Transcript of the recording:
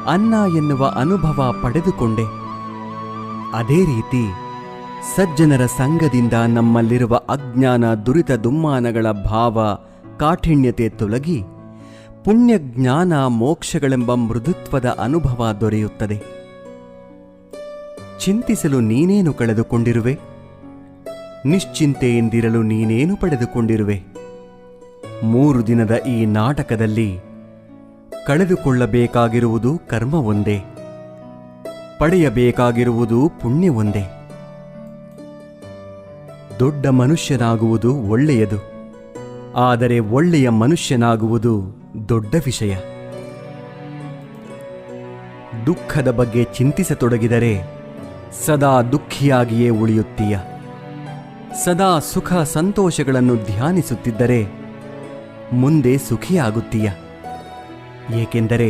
ಅನ್ನ ಎನ್ನುವ ಅನುಭವ ಪಡೆದುಕೊಂಡೆ. ಅದೇ ರೀತಿ ಸಜ್ಜನರ ಸಂಗದಿಂದ ನಮ್ಮಲ್ಲಿರುವ ಅಜ್ಞಾನ ದುರಿತ ದುಮ್ಮಾನಗಳ ಭಾವ ಕಾಠಿಣ್ಯತೆ ತೊಲಗಿ ಪುಣ್ಯ ಜ್ಞಾನ ಮೋಕ್ಷಗಳೆಂಬ ಮೃದುತ್ವದ ಅನುಭವ ದೊರೆಯುತ್ತದೆ. ಚಿಂತಿಸಲು ನೀನೇನು ಕಳೆದುಕೊಂಡಿರುವೆ? ನಿಶ್ಚಿಂತೆಯಿಂದಿರಲು ನೀನೇನು ಪಡೆದುಕೊಂಡಿರುವೆ? 3 ದಿನದ ಈ ನಾಟಕದಲ್ಲಿ ಕಳೆದುಕೊಳ್ಳಬೇಕಾಗಿರುವುದು ಕರ್ಮ ಒಂದೇ, ಪಡೆಯಬೇಕಾಗಿರುವುದು ಪುಣ್ಯ ಒಂದೇ. ದೊಡ್ಡ ಮನುಷ್ಯನಾಗುವುದು ಒಳ್ಳೆಯದು, ಆದರೆ ಒಳ್ಳೆಯ ಮನುಷ್ಯನಾಗುವುದು ದೊಡ್ಡ ವಿಷಯ. ದುಃಖದ ಬಗ್ಗೆ ಚಿಂತಿಸತೊಡಗಿದರೆ ಸದಾ ದುಃಖಿಯಾಗಿಯೇ ಉಳಿಯುತ್ತೀಯ. ಸದಾ ಸುಖ ಸಂತೋಷಗಳನ್ನು ಧ್ಯಾನಿಸುತ್ತಿದ್ದರೆ ಮುಂದೆ ಸುಖಿಯಾಗುತ್ತೀಯ. ಏಕೆಂದರೆ